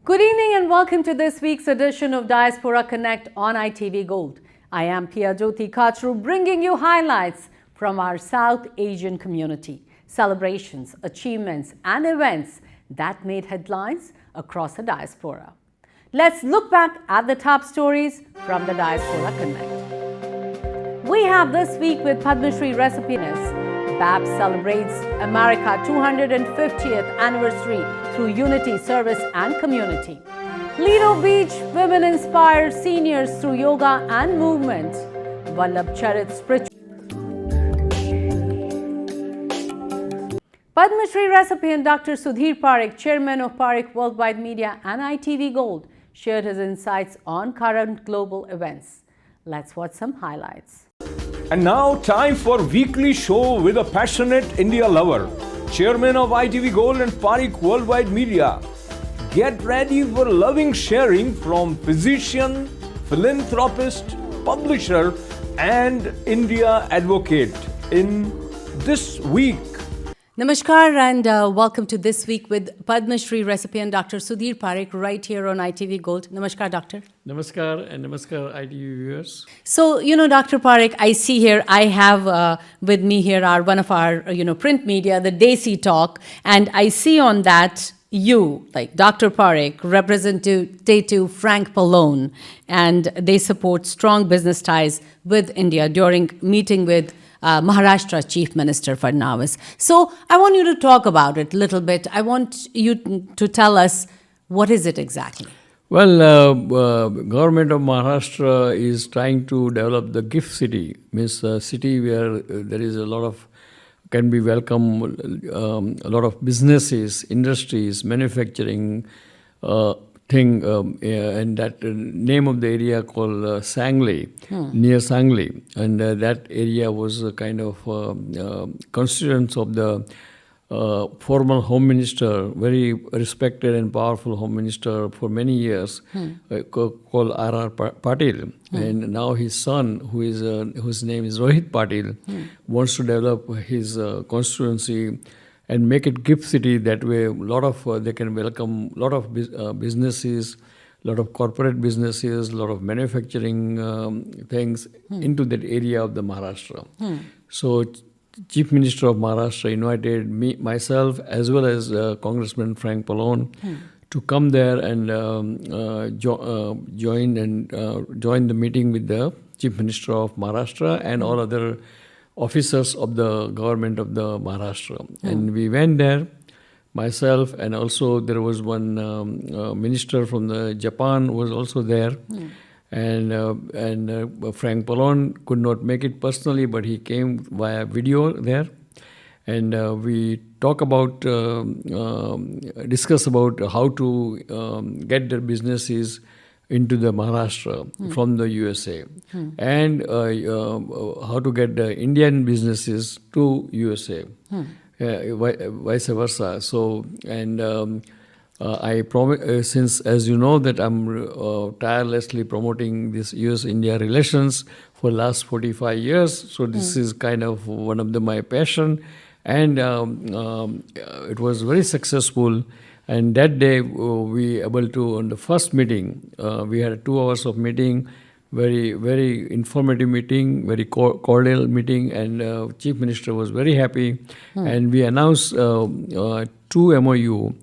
Good evening and welcome to this week's edition of Diaspora Connect on ITV Gold. I am Pia Jyoti Kachru, bringing you highlights from our South Asian community, celebrations, achievements and events that made headlines across the diaspora. Let's look back at the top stories from the Diaspora Connect. We have this week with Padma Shri recipients. BAP celebrates America 250th anniversary through unity, service and community. Lido Beach, women inspire seniors through yoga and movement. Vallabh Charit spiritual. Padma Shri recipient Dr. Sudhir Parekh, chairman of Parekh Worldwide Media and ITV Gold, shared his insights on current global events. Let's watch some highlights. And now, time for weekly show with a passionate India lover, chairman of ITV Gold and Parekh Worldwide Media. Get ready for loving sharing from physician, philanthropist, publisher, and India advocate in this week. Namaskar and welcome to This Week with Padma Shri recipient Dr. Sudhir Parekh right here on ITV Gold. Namaskar, Doctor. Namaskar and Namaskar ITV viewers. So, Dr. Parekh, I see here, I have with me here one of our, print media, the Desi Talk, and I see on that you, like Dr. Parekh, Representative Frank Pallone, and they support strong business ties with India during meeting with Maharashtra Chief Minister Fadnavis. So I want you to talk about it a little bit. I want you to tell us what is it exactly? Well, government of Maharashtra is trying to develop the gift city, means a city where there is a lot of, can be welcome, a lot of businesses, industries, manufacturing and that name of the area called Sangli, near Sangli. And that area was a kind of constituents of the former Home Minister, very respected and powerful Home Minister for many years, called R.R. Patil. And now his son, whose name is Rohit Patil, wants to develop his constituency and make it gift city. That way, a lot of they can welcome a lot of businesses, a lot of corporate businesses, a lot of manufacturing things into that area of the Maharashtra. So, Chief Minister of Maharashtra invited myself, as well as Congressman Frank Pallone, to come there and join the meeting with the Chief Minister of Maharashtra and all other officers of the government of the Maharashtra. And we went there, myself, and also there was one minister from the Japan was also there. And Frank Pallone could not make it personally, but he came via video there. And we talk about, discuss about how to get their businesses into the Maharashtra from the USA, and how to get the Indian businesses to USA, vice versa. So, and I promise, since as you know that I'm tirelessly promoting this US-India relations for last 45 years, so this is kind of one of my passion, and it was very successful. And that day, we able to, on the first meeting, we had 2 hours of meeting, very, very informative meeting, very cordial meeting, and Chief Minister was very happy. And we announced 2 MOU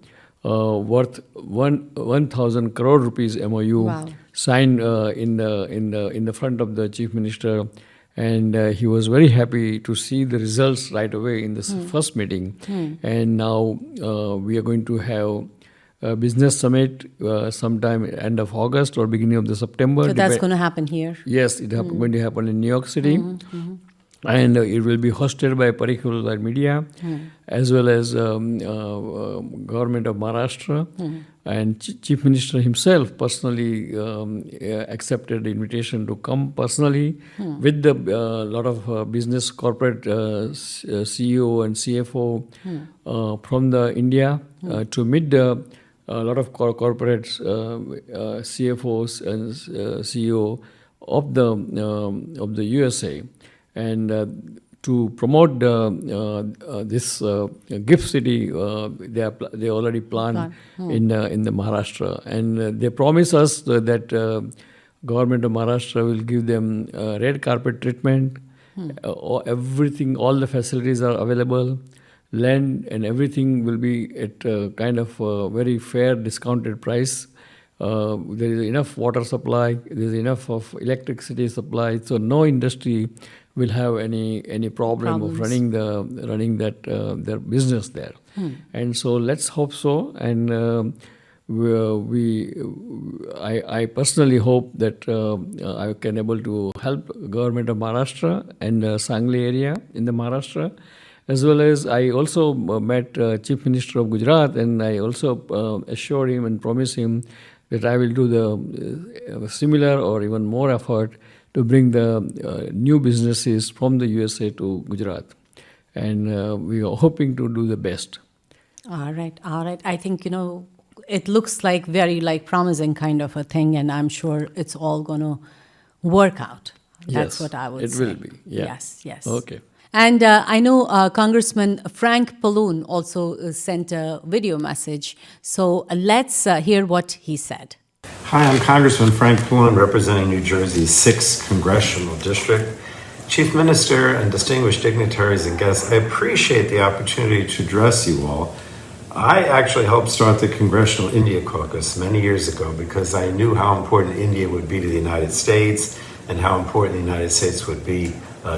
worth 1,000 crore rupees MOU signed in the front of the Chief Minister. And he was very happy to see the results right away in this first meeting. And now we are going to have a business summit sometime end of August or beginning of the September. So that's going to happen here? Yes, it's going to happen in New York City. And it will be hosted by Parekh Worldwide Media, as well as government of Maharashtra. And Chief Minister himself personally accepted the invitation to come personally with the lot of business corporate CEO and CFO from the India to meet a lot of corporate CFOs and CEO of the USA. And to promote this gift city. They already planned in the Maharashtra, and they promise us that government of Maharashtra will give them red carpet treatment. Everything, all the facilities are available. Land and everything will be at kind of very fair discounted price. There is enough water supply, there is enough of electricity supply, so no industry will have any problem of running their business there. And so let's hope so. And I personally hope that I can able to help government of Maharashtra and Sangli area in the Maharashtra. As well as I also met Chief Minister of Gujarat, and I also assured him and promised him that I will do the similar or even more effort to bring the new businesses from the USA to Gujarat. And we are hoping to do the best. All right. I think, it looks like very promising kind of a thing, and I'm sure it's all going to work out. That's what I would say. It will be, yeah. Yes. Okay. And I know Congressman Frank Pallone also sent a video message. So let's hear what he said. Hi, I'm Congressman Frank Pallone, representing New Jersey's 6th Congressional District. Chief Minister and distinguished dignitaries and guests, I appreciate the opportunity to address you all. I actually helped start the Congressional India Caucus many years ago because I knew how important India would be to the United States and how important the United States would be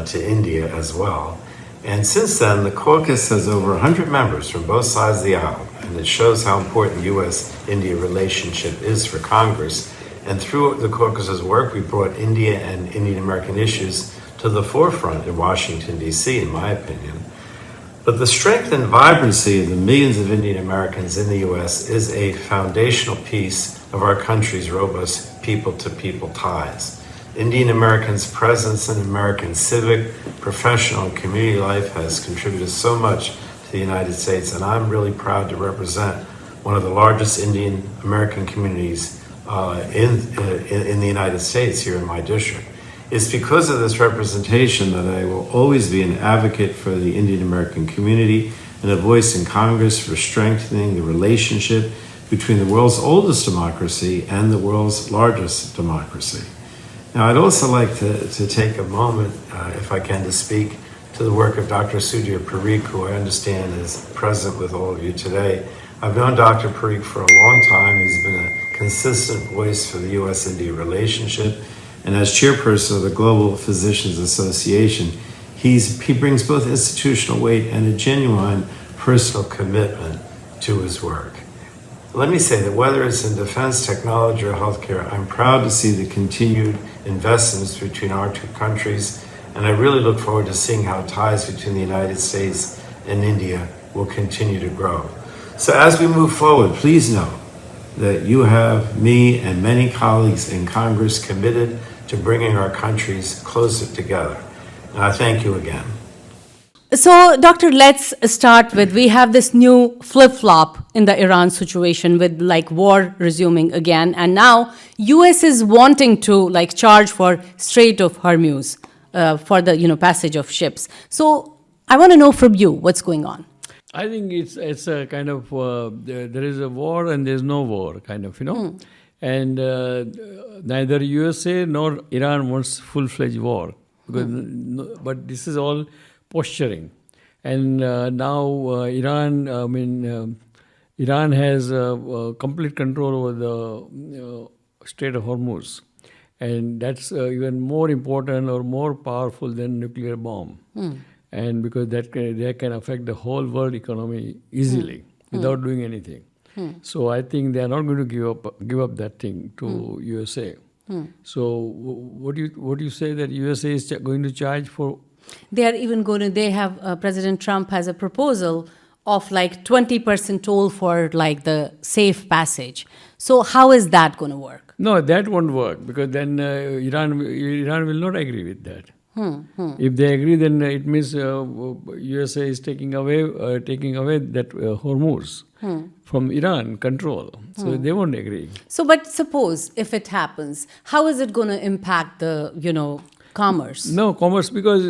to India as well. And since then, the caucus has over 100 members from both sides of the aisle, and it shows how important the U.S.-India relationship is for Congress. And through the caucus's work, we brought India and Indian American issues to the forefront in Washington, D.C., in my opinion. But the strength and vibrancy of the millions of Indian Americans in the U.S. is a foundational piece of our country's robust people-to-people ties. Indian Americans' presence in American civic, professional, and community life has contributed so much to the United States, and I'm really proud to represent one of the largest Indian American communities in the United States here in my district. It's because of this representation that I will always be an advocate for the Indian American community and a voice in Congress for strengthening the relationship between the world's oldest democracy and the world's largest democracy. Now, I'd also like to take a moment, if I can, to speak to the work of Dr. Sudhir Parikh, who I understand is present with all of you today. I've known Dr. Parikh for a long time. He's been a consistent voice for the U.S.-India relationship. And as chairperson of the Global Physicians Association, he brings both institutional weight and a genuine personal commitment to his work. Let me say that whether it's in defense, technology, or healthcare, I'm proud to see the continued investments between our two countries, and I really look forward to seeing how ties between the United States and India will continue to grow. So as we move forward, please know that you have me and many colleagues in Congress committed to bringing our countries closer together. And I thank you again. So, Doctor, let's start with, we have this new flip-flop in the Iran situation with war resuming again. And now US is wanting to charge for Strait of Hormuz for the passage of ships. So I want to know from you what's going on. I think it's a kind of, there is a war and there's no war, kind of, And neither USA nor Iran wants full-fledged war. But this is all posturing. And now Iran has complete control over the Strait of Hormuz. And that's even more important or more powerful than nuclear bomb. And because that can affect the whole world economy easily without doing anything. So I think they are not going to give up that thing to USA. So what do you say that USA is going to charge for? They are even going to, President Trump has a proposal of 20% toll for the safe passage. So how is that going to work? No, that won't work because then Iran will not agree with that. If they agree, then it means USA is taking away that Hormuz from Iran control. So they won't agree. So, but suppose if it happens, how is it going to impact the commerce. No, commerce, because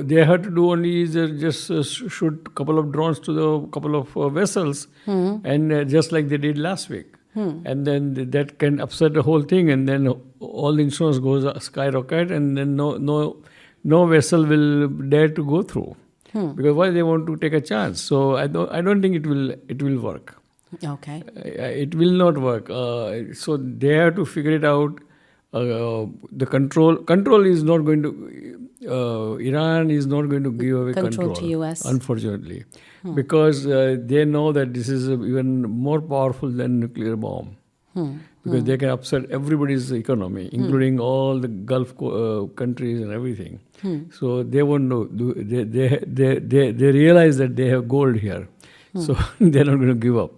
they had to do only is just shoot a couple of drones to the couple of vessels, and just like they did last week. And then that can upset the whole thing, and then all the insurance goes skyrocket, and then no vessel will dare to go through, because why they want to take a chance. So I don't think it will work. Okay. It will not work. So they have to figure it out. The control is not going to. Iran is not going to give away Control to US. Unfortunately, because they know that this is even more powerful than nuclear bomb. Because they can upset everybody's economy, including all the Gulf countries and everything. So they won't know. They realize that they have gold here, so they're not going to give up.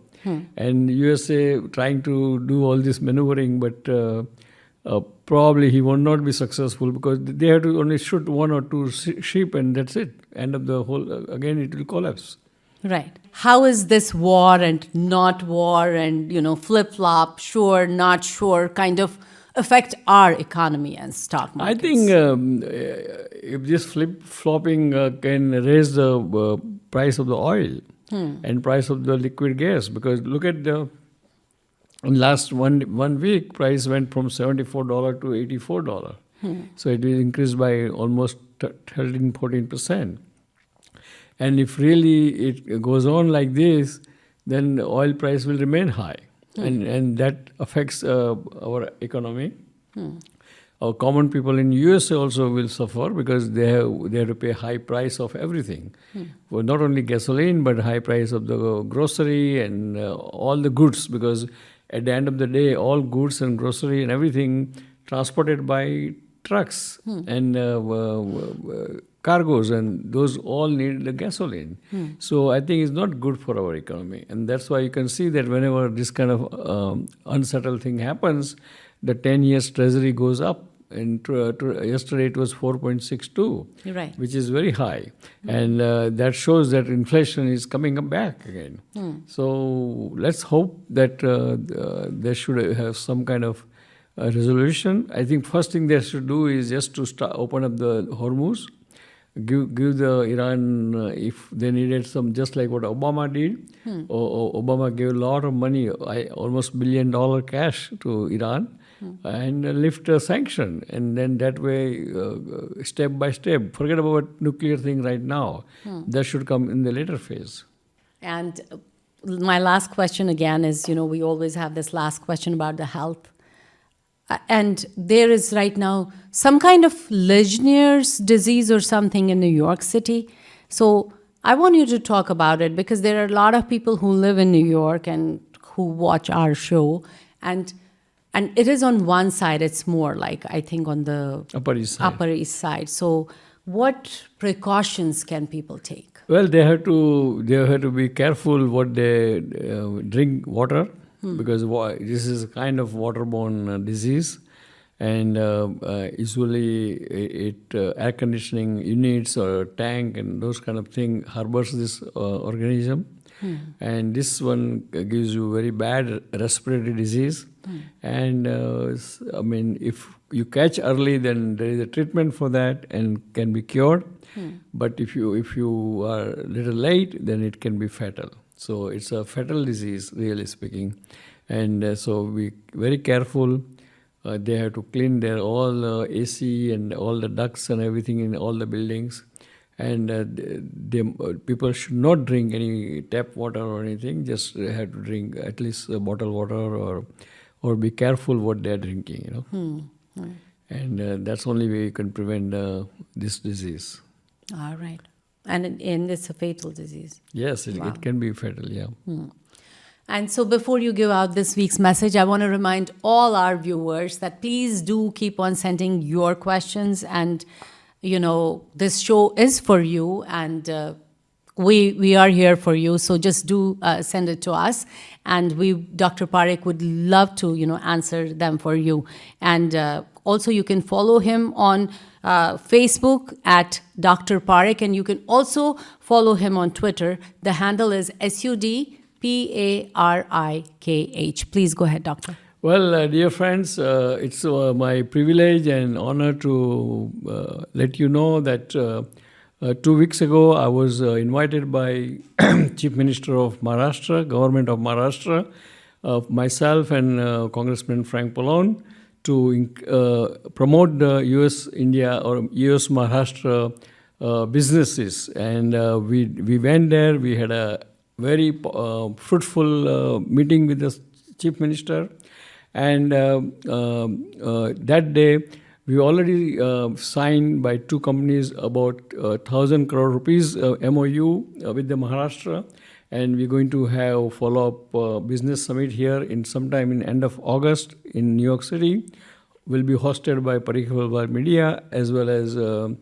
And USA trying to do all this maneuvering, but probably he will not be successful, because they have to only shoot one or two sheep, and that's it. End of the whole. Again, it will collapse. Right. How is this war and not war and, flip-flop, sure, not sure, kind of affect our economy and stock markets? I think if this flip-flopping can raise the price of the oil and price of the liquid gas, because look at in last one week, price went from $74 to $84. So it will increase by almost 13-14%. And if really it goes on like this, then the oil price will remain high. And that affects our economy. Our common people in USA also will suffer, because they have to pay high price of everything. Well, not only gasoline, but high price of the grocery and all the goods, because at the end of the day, all goods and grocery and everything transported by trucks and cargoes, and those all need the gasoline. So I think it's not good for our economy. And that's why you can see that whenever this kind of unsettled thing happens, the 10 years treasury goes up. And yesterday it was 4.62, right, which is very high. And that shows that inflation is coming back again. So let's hope that they should have some kind of resolution. I think first thing they should do is just to open up the Hormuz, give the Iran, if they needed some, just like what Obama did. Obama gave a lot of money, almost $1 billion cash to Iran, and lift a sanction. And then that way, step by step, forget about nuclear thing right now. That should come in the later phase. And my last question again is, we always have this last question about the health. And there is right now some kind of Legionnaire's disease or something in New York City. So I want you to talk about it, because there are a lot of people who live in New York and who watch our show. And it is on one side, it's more like, I think, on the Upper East Side. So what precautions can people take? Well, they have to be careful what they drink water, because this is a kind of waterborne disease, and usually air conditioning units or tank and those kind of thing harbors this organism, and this one gives you very bad respiratory disease. And if you catch early, then there is a treatment for that and can be cured. But if you are a little late, then it can be fatal. So it's a fatal disease, really speaking. And so be very careful. They have to clean their all AC and all the ducts and everything in all the buildings. And people should not drink any tap water or anything. Just have to drink at least bottled water, or be careful what they're drinking, And that's the only way you can prevent this disease. All right. And it's a fatal disease. Yes, it can be fatal, yeah. And so before you give out this week's message, I want to remind all our viewers that please do keep on sending your questions. And, this show is for you, and we are here for you. So just do send it to us. And Dr. Parekh would love to, answer them for you. And also you can follow him on Facebook at Dr. Parekh. And you can also follow him on Twitter. The handle is SUDPARIKH. Please go ahead, Doctor. Well, dear friends, it's my privilege and honor to let you know that 2 weeks ago I was invited by Chief Minister of Maharashtra, Government of Maharashtra, myself and Congressman Frank Pallone to promote the US-India or US-Maharashtra businesses. And we went there, we had a very fruitful meeting with the Chief Minister. And that day, we already signed by two companies about 1,000 crore rupees MOU with the Maharashtra. And we're going to have follow-up business summit here in sometime in end of August in New York City. Will be hosted by Parikh Worldwide Media as well as the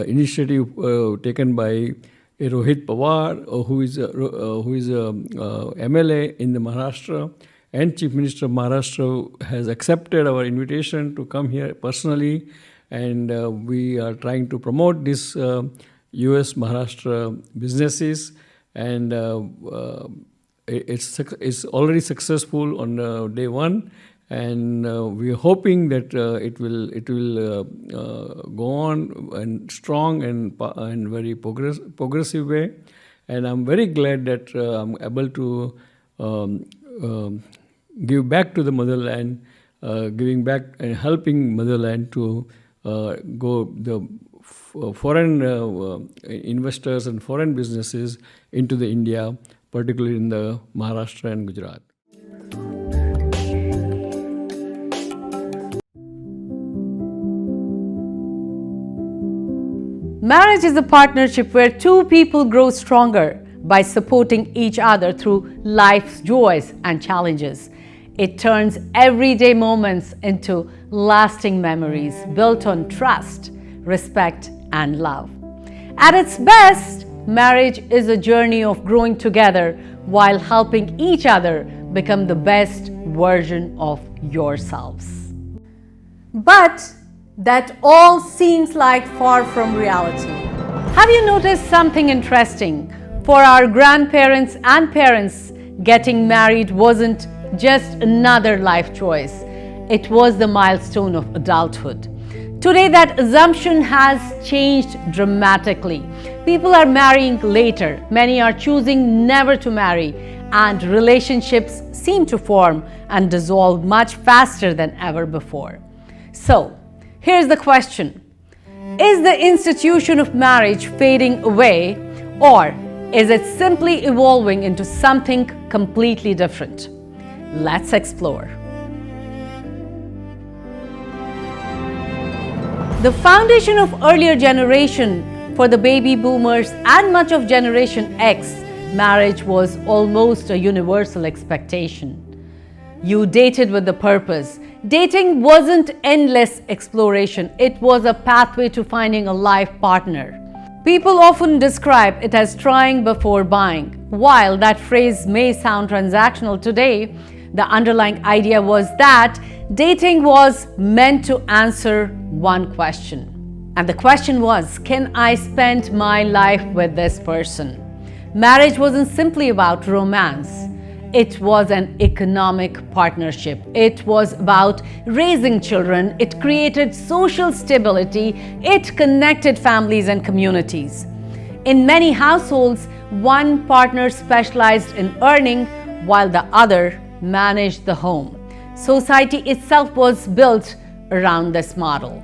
initiative taken by Rohit Pawar, who is MLA in the Maharashtra, and Chief Minister of Maharashtra has accepted our invitation to come here personally, and we are trying to promote this US Maharashtra businesses, and it's already successful on day one. And we are hoping that it will go on and strong and very progressive way. And I'm very glad that I'm able to give back to the motherland, giving back and helping motherland to go the foreign investors and foreign businesses into the India, particularly in the Maharashtra and Gujarat. Marriage is a partnership where two people grow stronger by supporting each other through life's joys and challenges. It turns everyday moments into lasting memories built on trust, respect, and love. At its best, marriage is a journey of growing together while helping each other become the best version of yourselves. But that all seems like far from reality. Have you noticed something interesting? For our grandparents and parents, getting married wasn't just another life choice. It was the milestone of adulthood. Today, that assumption has changed dramatically. People are marrying later. Many are choosing never to marry, and relationships seem to form and dissolve much faster than ever before. So, here's the question. Is the institution of marriage fading away, or is it simply evolving into something completely different? Let's explore. The foundation of earlier generation for the baby boomers and much of Generation X, marriage was almost a universal expectation. You dated with the purpose. Dating wasn't endless exploration. It was a pathway to finding a life partner. People often describe it as trying before buying. While that phrase may sound transactional today, the underlying idea was that dating was meant to answer one question. And the question was, can I spend my life with this person? Marriage wasn't simply about romance. It was an economic partnership. It was about raising children. It created social stability. It connected families and communities. In many households, one partner specialized in earning while the other managed the home. Society itself was built around this model.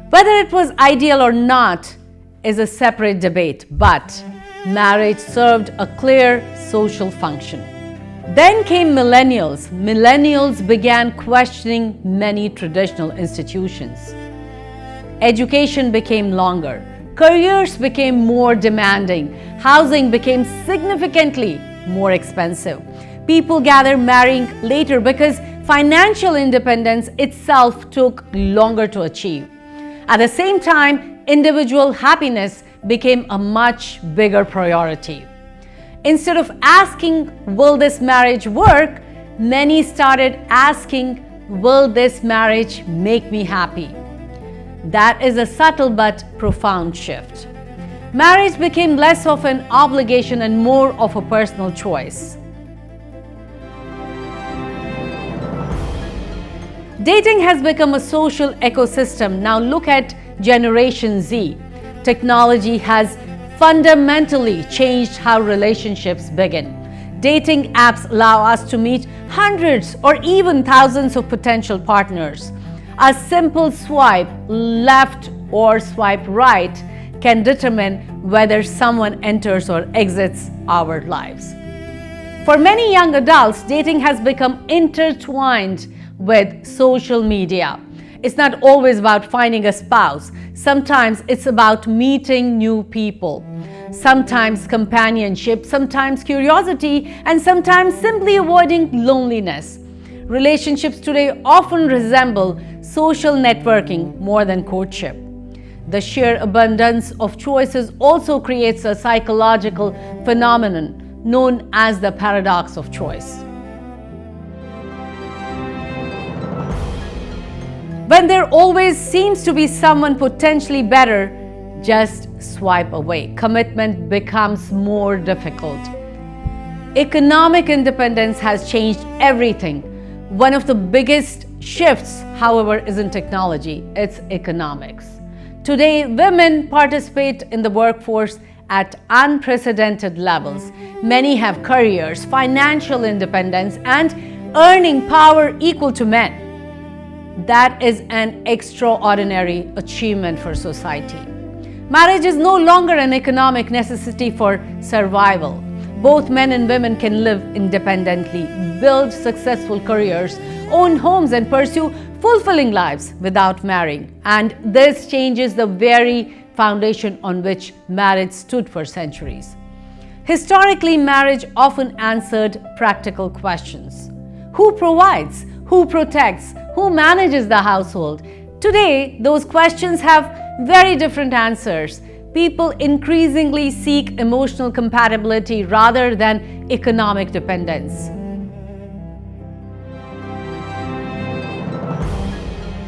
Whether it was ideal or not is a separate debate, but marriage served a clear social function. Then came millennials. Millennials began questioning many traditional institutions. Education became longer. Careers became more demanding. Housing became significantly more expensive. People gathered marrying later because financial independence itself took longer to achieve. At the same time, individual happiness became a much bigger priority. Instead of asking, will this marriage work, many started asking, will this marriage make me happy? That is a subtle but profound shift. Marriage became less of an obligation and more of a personal choice. Dating has become a social ecosystem. Now look at Generation Z. Technology has fundamentally changed how relationships begin. Dating apps allow us to meet hundreds or even thousands of potential partners. A simple swipe left or swipe right can determine whether someone enters or exits our lives. For many young adults, dating has become intertwined with social media. It's not always about finding a spouse. Sometimes it's about meeting new people. Sometimes companionship, sometimes curiosity, and sometimes simply avoiding loneliness. Relationships today often resemble social networking more than courtship. The sheer abundance of choices also creates a psychological phenomenon known as the paradox of choice. When there always seems to be someone potentially better, just swipe away. Commitment becomes more difficult. Economic independence has changed everything. One of the biggest shifts, however, isn't technology, it's economics. Today, women participate in the workforce at unprecedented levels. Many have careers, financial independence, and earning power equal to men. That is an extraordinary achievement for society. Marriage is no longer an economic necessity for survival. Both men and women can live independently, build successful careers, own homes, and pursue fulfilling lives without marrying. And this changes the very foundation on which marriage stood for centuries. Historically, marriage often answered practical questions. Who provides? Who protects? Who manages the household? Today, those questions have very different answers. People increasingly seek emotional compatibility rather than economic dependence.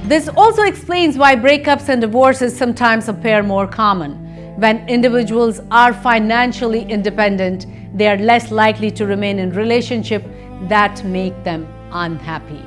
This also explains why breakups and divorces sometimes appear more common. When individuals are financially independent, they are less likely to remain in relationships that make them unhappy.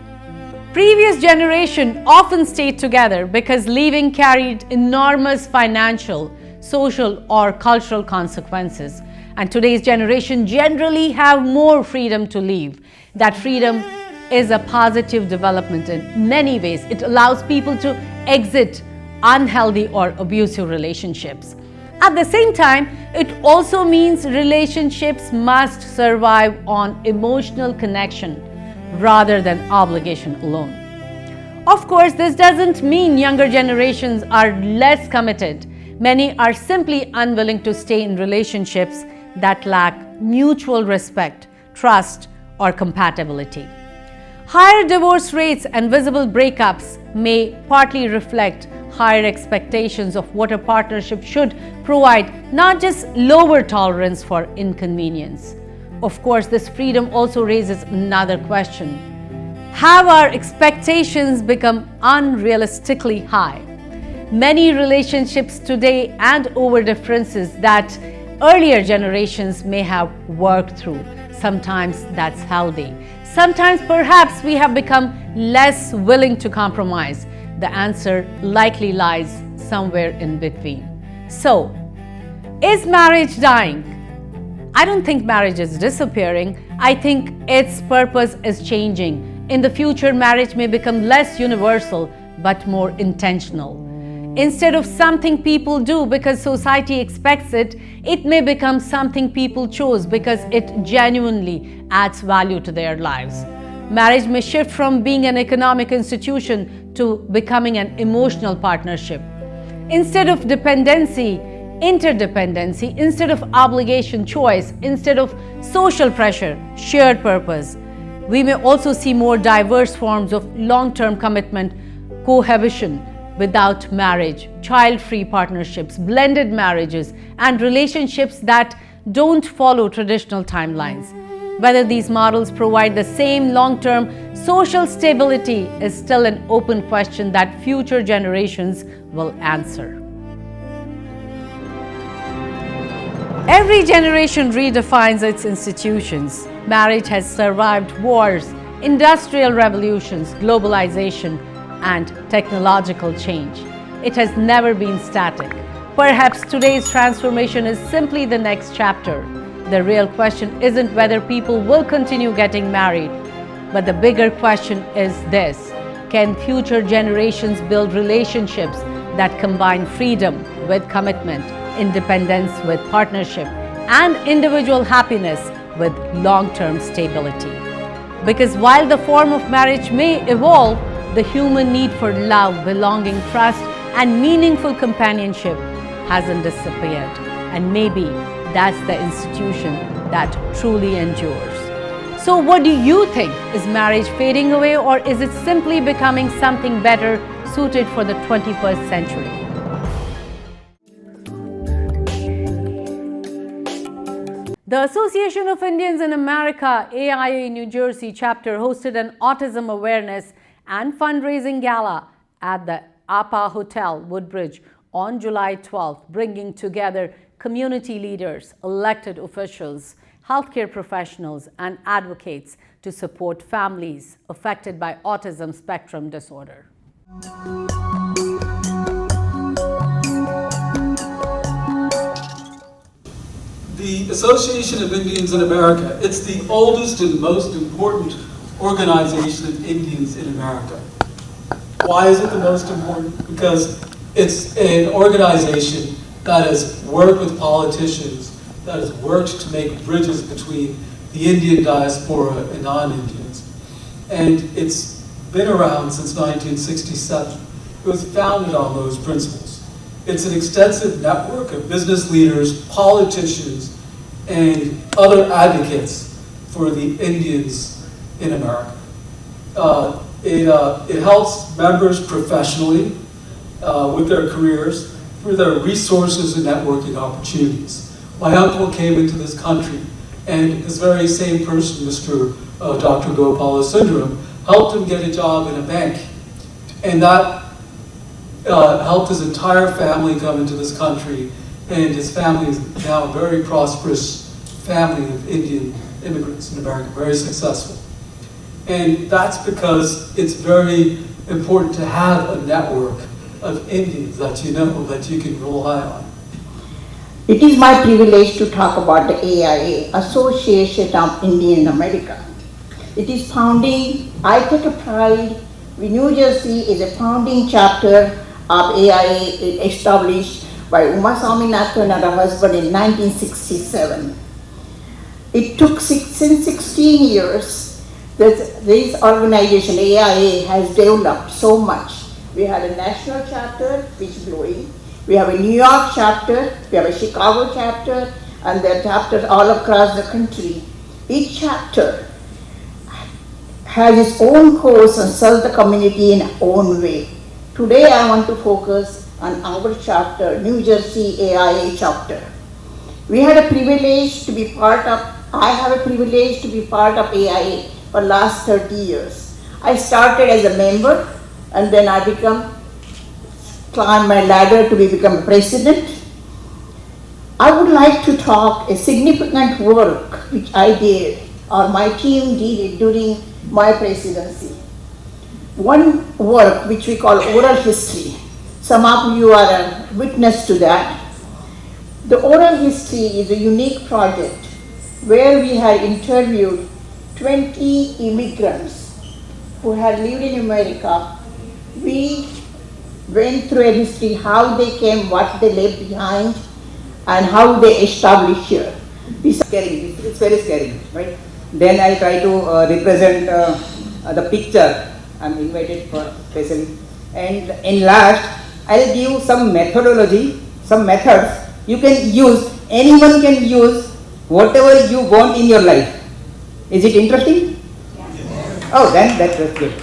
Previous generation often stayed together because leaving carried enormous financial, social, or cultural consequences. And today's generation generally have more freedom to leave. That freedom is a positive development in many ways. It allows people to exit unhealthy or abusive relationships. At the same time, it also means relationships must survive on emotional connection rather than obligation alone. Of course, this doesn't mean younger generations are less committed. Many are simply unwilling to stay in relationships that lack mutual respect, trust, or compatibility. Higher divorce rates and visible breakups may partly reflect higher expectations of what a partnership should provide, not just lower tolerance for inconvenience. Of course, this freedom also raises another question. Have our expectations become unrealistically high? Many relationships today and over differences that earlier generations may have worked through. Sometimes that's healthy. Sometimes perhaps we have become less willing to compromise. The answer likely lies somewhere in between. So, is marriage dying? I don't think marriage is disappearing. I think its purpose is changing. In the future, marriage may become less universal but more intentional. Instead of something people do because society expects it, it may become something people chose because it genuinely adds value to their lives. Marriage may shift from being an economic institution to becoming an emotional partnership. Instead of dependency, interdependency. Instead of obligation, choice. Instead of social pressure, shared purpose. We may also see more diverse forms of long-term commitment, cohabitation without marriage, child-free partnerships, blended marriages, and relationships that don't follow traditional timelines. Whether these models provide the same long-term social stability is still an open question that future generations will answer. Every generation redefines its institutions. Marriage has survived wars, industrial revolutions, globalization, and technological change. It has never been static. Perhaps today's transformation is simply the next chapter. The real question isn't whether people will continue getting married, but the bigger question is this: can future generations build relationships that combine freedom with commitment, independence with partnership, and individual happiness with long-term stability? Because while the form of marriage may evolve, the human need for love, belonging, trust, and meaningful companionship hasn't disappeared. And maybe that's the institution that truly endures. So what do you think? Is marriage fading away, or is it simply becoming something better suited for the 21st century? The Association of Indians in America, AIA New Jersey chapter, hosted an autism awareness and fundraising gala at the APA Hotel, Woodbridge, on July 12th, bringing together community leaders, elected officials, healthcare professionals, and advocates to support families affected by autism spectrum disorder. The Association of Indians in America, it's the oldest and most important organization of Indians in America. Why is it the most important? Because it's an organization that has worked with politicians, that has worked to make bridges between the Indian diaspora and non-Indians. And it's been around since 1967. It was founded on those principles. It's an extensive network of business leaders, politicians, and other advocates for the Indians in America. It helps members professionally with their careers, through their resources and networking opportunities. My uncle came into this country, and this very same person, Dr. Gopala, helped him get a job in a bank. And that helped his entire family come into this country, and his family is now a very prosperous family of Indian immigrants in America, very successful. And that's because it's very important to have a network of Indians that you know, that you can rely on. It is my privilege to talk about the AIA, Association of Indian in America. It is founding, I take a pride, New Jersey is a founding chapter of AIA established by Uma Swaminathan and her husband in 1967. It took since 16 years that this organization, AIA, has developed so much. We had a national chapter, which is growing. We have a New York chapter, we have a Chicago chapter, and there are chapters all across the country. Each chapter has its own course and serves the community in its own way. Today I want to focus on our chapter, New Jersey AIA chapter. We had a privilege to be part of, I have a privilege to be part of AIA for the last 30 years. I started as a member, and then I climbed my ladder to become president. I would like to talk a significant work which I did, or my team did during my presidency. One work which we call oral history. Some of you are a witness to that. The oral history is a unique project where we had interviewed 20 immigrants who had lived in America. We went through a history, how they came, what they left behind, and how they established here. This is scary, it's very scary, right? Then I try to represent the picture I'm invited for specially. And in last, I'll give some methodology, some methods you can use, anyone can use whatever you want in your life. Is it interesting? Yes. Oh, then that's good.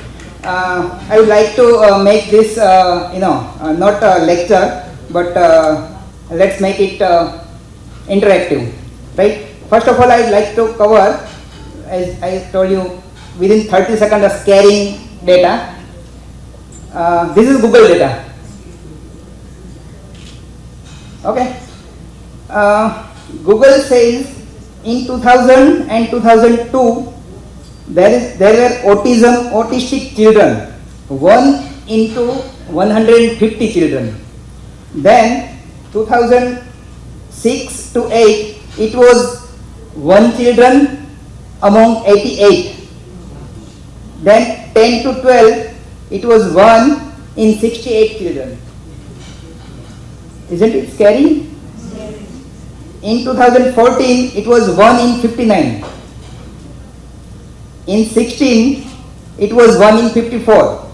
I would like to make this, not a lecture, but let's make it interactive, right? First of all, I'd like to cover, as I told you, within 30 seconds of scaring data. This is Google data. Okay. Google says in 2000 and 2002, there were autistic children, 1 into 150 children. Then 2006 to 8, it was 1 children among 88. Then 10 to 12, it was 1 in 68 children. Isn't it scary? In 2014, it was 1 in 59. In 16, it was 1 in 54.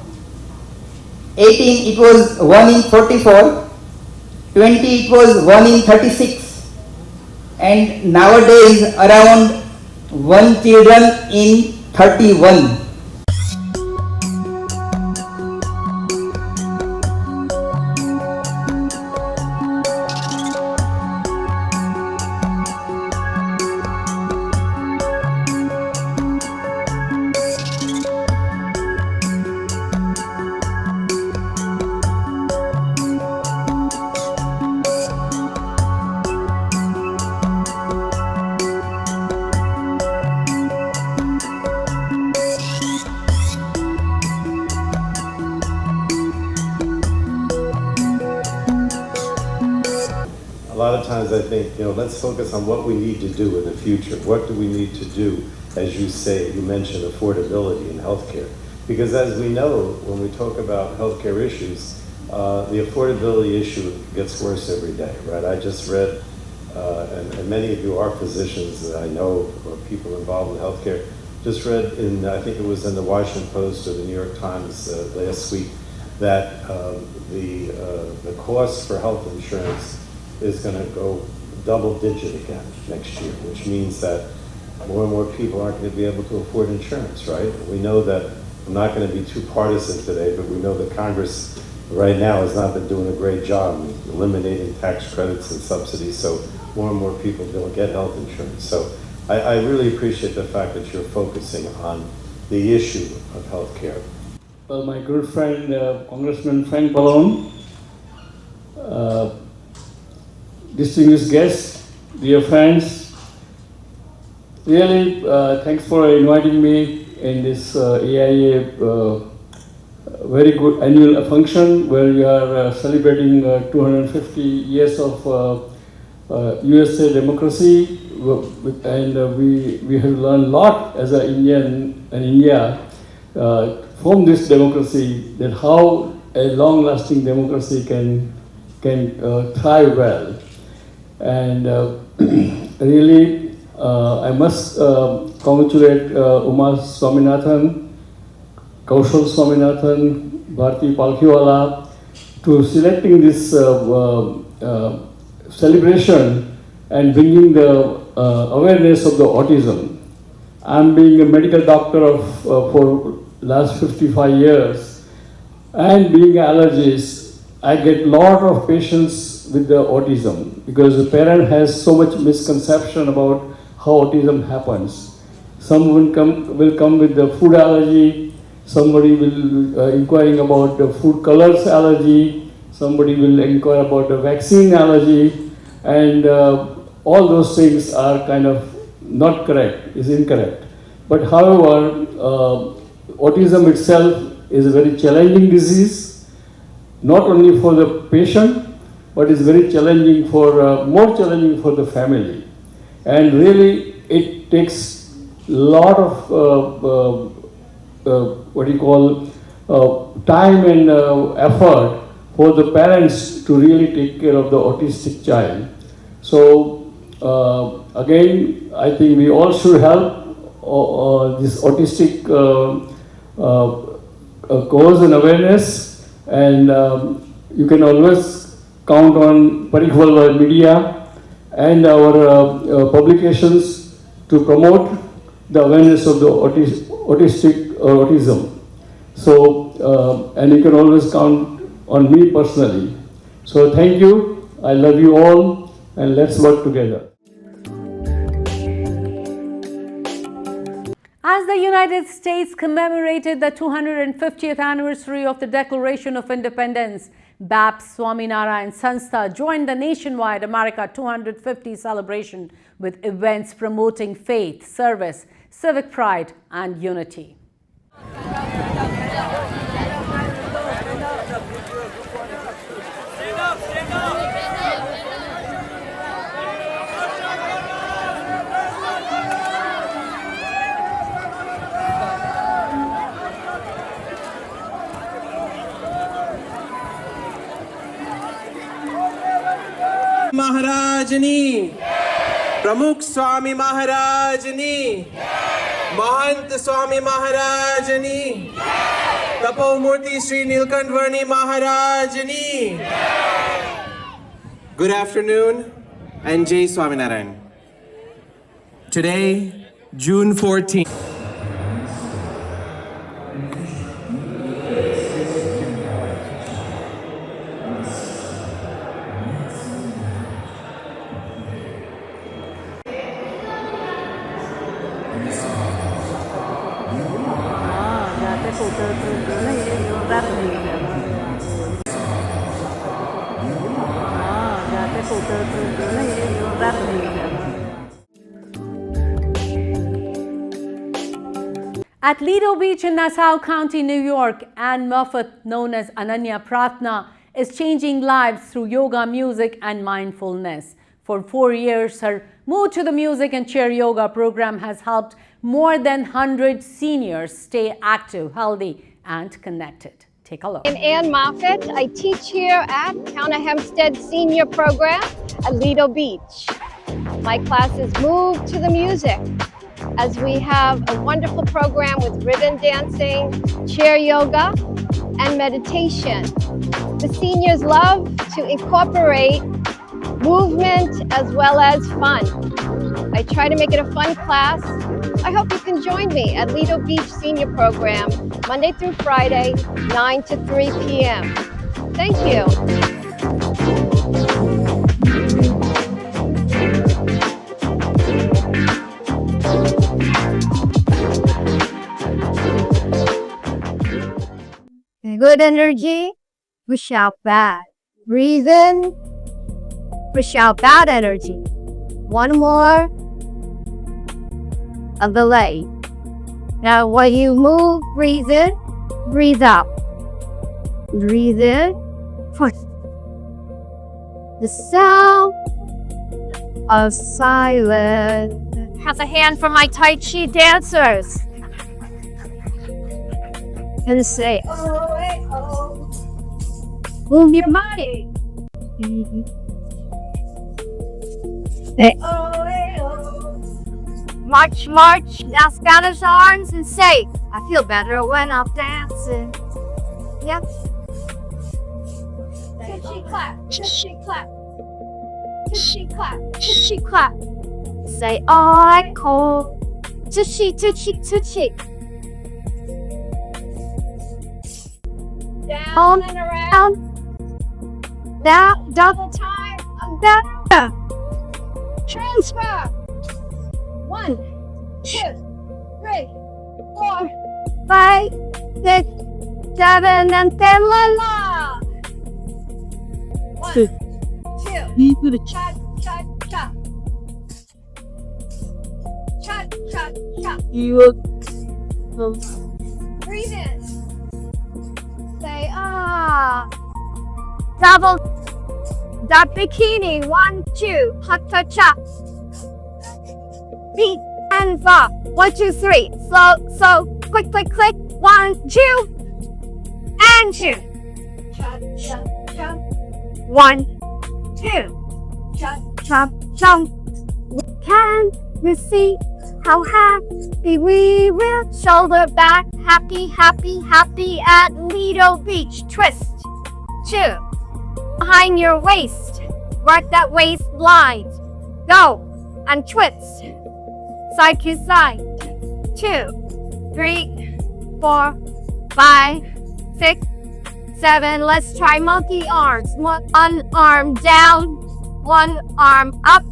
18, it was 1 in 44. 20, it was 1 in 36. And nowadays, around 1 children in 31. A lot of times I think, let's focus on what we need to do in the future. What do we need to do, as you say, you mentioned affordability in healthcare. Because as we know, when we talk about healthcare issues, the affordability issue gets worse every day, right? I just read, and many of you are physicians that I know, or people involved in healthcare, just read I think it was in the Washington Post or the New York Times last week, that the cost for health insurance is going to go double digit again next year, which means that more and more people aren't going to be able to afford insurance, right? We know that, I'm not going to be too partisan today, but we know that Congress right now has not been doing a great job in eliminating tax credits and subsidies, so more and more people don't get health insurance. So I really appreciate the fact that you're focusing on the issue of health care. Well, my good friend, Congressman Frank Pallone, distinguished guests, dear friends, really thanks for inviting me in this AIA very good annual function where we are celebrating 250 years of USA democracy, and we have learned a lot as an Indian in India from this democracy, that how a long-lasting democracy can thrive well. And really, I must congratulate Uma Swaminathan, Kaushal Swaminathan, Bharti Palkhiwala to selecting this celebration and bringing the awareness of the autism. I'm being a medical doctor for last 55 years, and being an allergist, I get a lot of patients with the autism because the parent has so much misconception about how autism happens. Some will come with the food allergy, somebody will inquiring about the food colors allergy, somebody will inquire about the vaccine allergy, and all those things are kind of not correct, is incorrect. But however, autism itself is a very challenging disease, not only for the patient, but is very challenging for, more challenging for the family. And really, it takes a lot of, time and effort for the parents to really take care of the autistic child. So, again, I think we all should help this autistic cause and awareness, and you can always count on Parikh Worldwide Media and our publications to promote the awareness of the autism. So, and you can always count on me personally. So thank you, I love you all, and let's work together. As the United States commemorated the 250th anniversary of the Declaration of Independence, BAP Swaminarayan Sanstha joined the nationwide America 250 celebration with events promoting faith, service, civic pride, and unity. महाराजनी, प्रमुख स्वामी महाराजनी, महंत स्वामी महाराजनी, तपोमूर्ति श्री नीलकंठ वर्णी महाराजनी. Good afternoon and Jai Swaminarayan. Today, June 14th. At Lido Beach in Nassau County, New York, Anne Moffat, known as Ananya Pratna, is changing lives through yoga, music, and mindfulness. For 4 years, her Move to the Music and Chair Yoga program has helped more than 100 seniors stay active, healthy, and connected. Take a look. I'm Ann Moffat. I teach here at Counter Hempstead Senior Program at Lido Beach. My classes Move to the Music, as we have a wonderful program with ribbon dancing, chair yoga, and meditation. The seniors love to incorporate movement as well as fun. I try to make it a fun class. I hope you can join me at Lido Beach Senior Program, Monday through Friday, 9 to 3 p.m. Thank you. Good energy, push out bad. Breathe in, push out bad energy. One more. A delay. Now when you move, breathe in, breathe out. Breathe in, push. The sound of silence. Have a hand for my Tai Chi dancers. And say, oh, hey, oh. Move your body. Say, oh, hey, oh. March, march, now scatter your arms and say, I feel better when I'm dancing. Yep. Tushy clap, tushy clap. Tushy clap, tushy clap. Say, oh, I call. Tushy, tushy, tushy. Down and around. Down, double time. Down. Transfer. 1, 2, 3, 4, 5, 6, 7, and 10. La la. 1, 2. Chop, chop, chop. Chop, chop, chop. Breathe in. Say ah. Double. That bikini. 1, 2. Hatha chop. Beat and va. 1, 2, 3. Slow. Click, click, click. 1, 2. And 2. Chop, chop, chop. 1, 2. Chop, chop, chop. Can you see how happy we will? Shoulder back. Happy, happy, happy at Lido Beach. Twist. 2. Behind your waist. Work that waistline. Go. And twist. Side to side. 2, 3, 4, 5, 6, 7. Let's try monkey arms. One arm down, one arm up.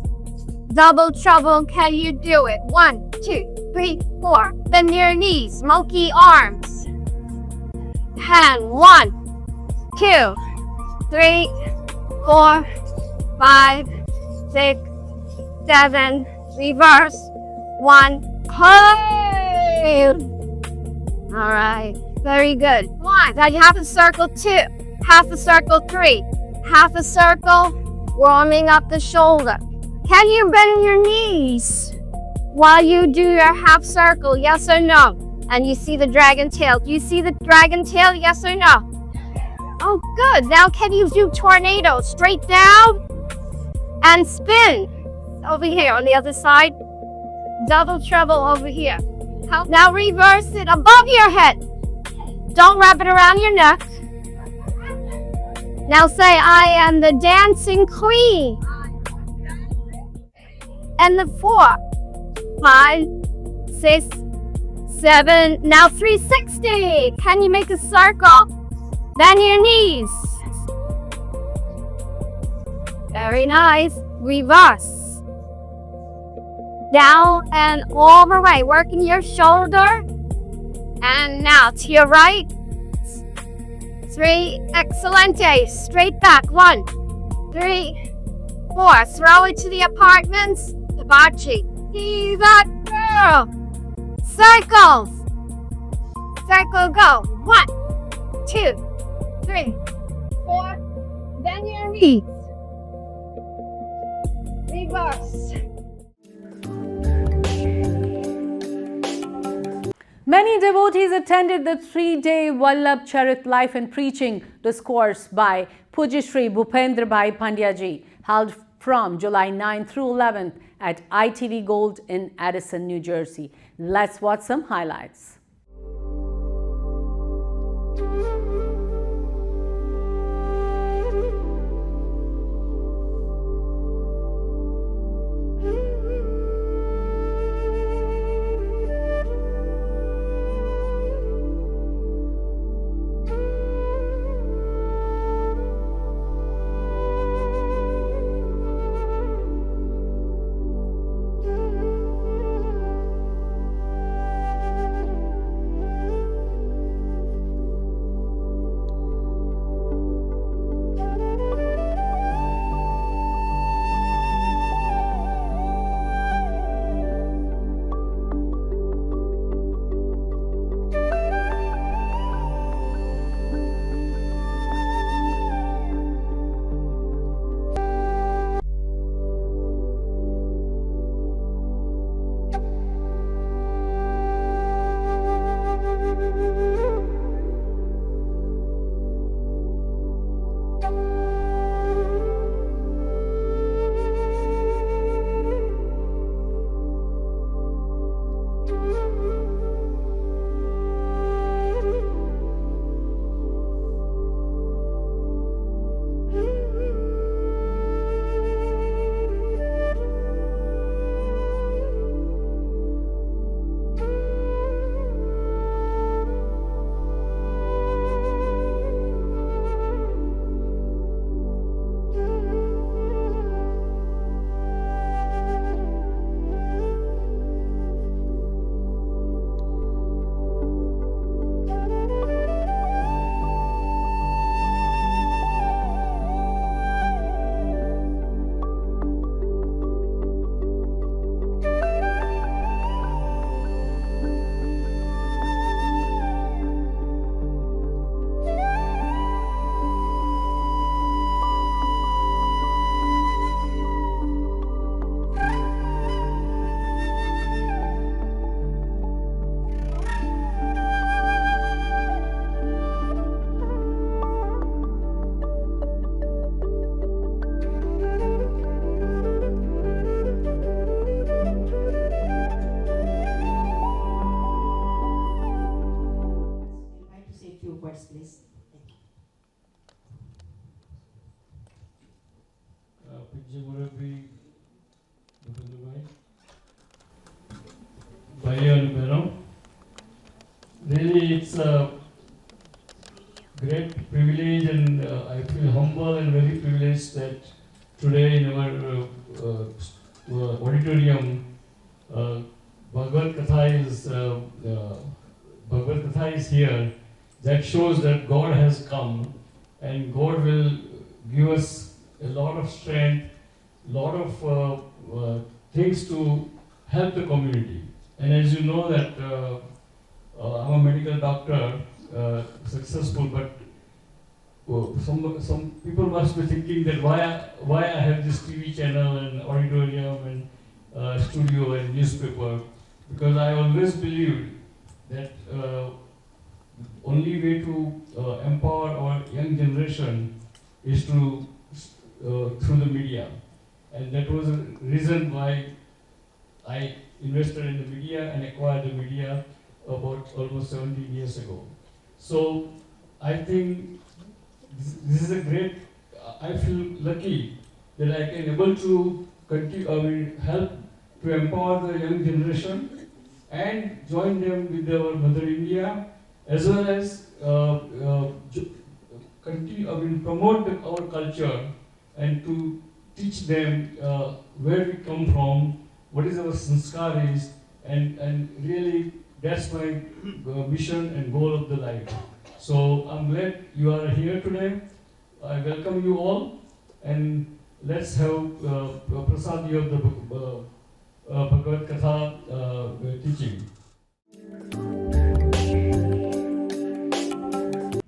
Double trouble, can you do it? 1, 2, 3, 4. Bend your knees, monkey arms. Hand. 1, 2, 3, 4, 5, 6, 7, reverse, 1, hold. All right, very good. 1, then half a circle, 2, half a circle, 3, half a circle, warming up the shoulder. Can you bend your knees while you do your half circle, yes or no? And you see the dragon tail. Do you see the dragon tail, yes or no? Oh, good. Now can you do tornado? Straight down and spin. Over here on the other side. Double treble over here. Now reverse it above your head. Don't wrap it around your neck. Now say, I am the dancing queen. And the 4, 5, 6, 7, now 360. Can you make a circle? Bend your knees. Very nice. Reverse. Down and all the way, working your shoulder. And now to your right. 3, excelente. Straight back, 1, 3, 4. Throw it to the apartments. Hibachi. He's that girl. Circles. Circle go. 1, 2, 3, 4. Bend your knees. Reverse. Many devotees attended the 3-day Vallabh Charit Life and Preaching discourse by Pujya Shri Bhupendra Bhai Pandya Ji, held from July 9 through 11th at ITV Gold in Addison, New Jersey. Let's watch some highlights. Really, it's a great privilege, and I feel humble and very privileged that today in our auditorium, Bhagavad Katha is here. That shows that God has come, and God will give us a lot of strength, lot of things to help the community. And as you know that I'm a medical doctor, successful, but some people must be thinking that why I have this TV channel and auditorium and studio and newspaper, because I always believed that only way to empower our young generation is through the media, and that was the reason why I invested in the media and acquired the media about almost 17 years ago. So I think this is a great, I feel lucky that I can able to continue, help to empower the young generation and join them with our Mother India, as well as continue, promote our culture and to teach them where we come from, what is our sanskar is, and really that's my mission and goal of the life. So I'm glad you are here today. I welcome you all, and let's have Prasadi of the Bhagavad Katha teaching.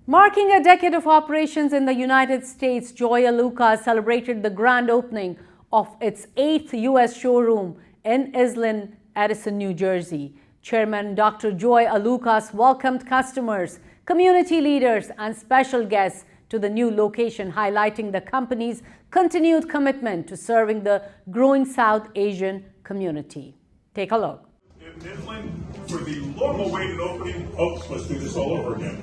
Marking a decade of operations in the United States, Joya Lucas celebrated the grand opening of its 8th U.S. showroom in Islin, Edison, New Jersey. Chairman Dr. Joy Lucas welcomed customers, community leaders, and special guests to the new location, highlighting the company's continued commitment to serving the growing South Asian community. Take a look. In Midland, for the long-awaited opening. Oops, let's do this all over again.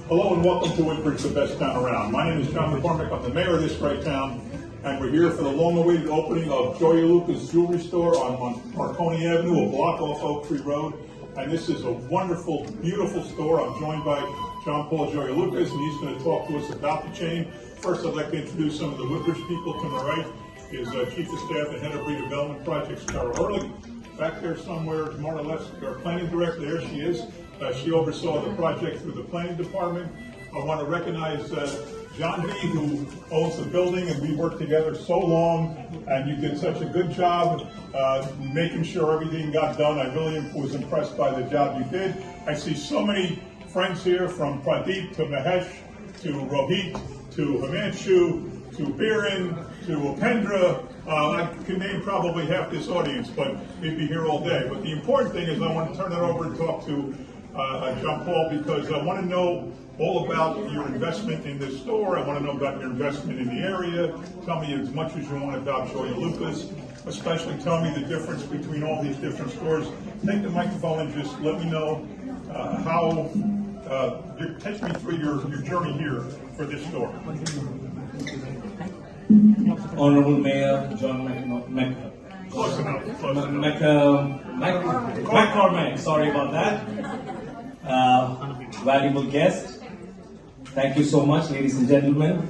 Hello and welcome to Woodbridge, the best town around. My name is John McCormick. I'm the mayor of this great town, and we're here for the long-awaited opening of Joya Lucas Jewelry Store on Marconi Avenue, a block off Oak Tree Road. And this is a wonderful, beautiful store. I'm joined by John Paul Joya Lucas, and he's going to talk to us about the chain. First, I'd like to introduce some of the Woodbridge people. To my right is Chief of Staff and Head of Redevelopment Projects, Carol Ehrlich. Back there somewhere, more or less, our planning director, there she is. She oversaw the project through the planning department. I want to recognize John B., who owns the building, and we worked together so long, and you did such a good job making sure everything got done. I really was impressed by the job you did. I see so many friends here, from Pradeep to Mahesh to Rohit to Himanshu to Biren to Upendra. I can name probably half this audience, but we'd be here all day. But the important thing is I want to turn it over and talk to John Paul, because I want to know all about your investment in this store. I want to know about your investment in the area. Tell me as much as you want about Joya Lucas, especially tell me the difference between all these different stores. Take the microphone and just let me know take me through your journey here for this store. Honorable Mayor John McCormick, sorry about that. Valuable guest, thank you so much, ladies and gentlemen.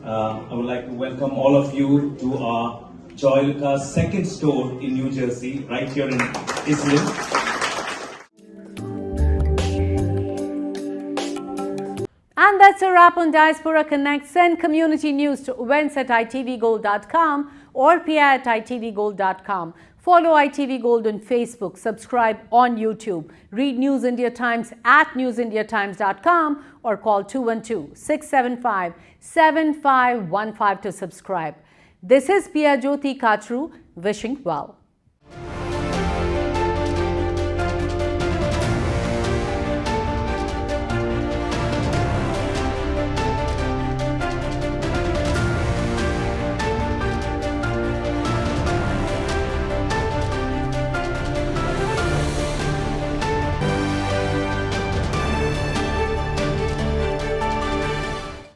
I would like to welcome all of you to our Joya Lucas second store in New Jersey, right here in Islin. And that's a wrap on Diaspora Connect. Send community news to events@itvgold.com or pi@itvgold.com. Follow ITV Gold on Facebook, subscribe on YouTube, read News India Times at newsindiatimes.com or call 212-675-7515 to subscribe. This is Pia Jyoti Kachru wishing well.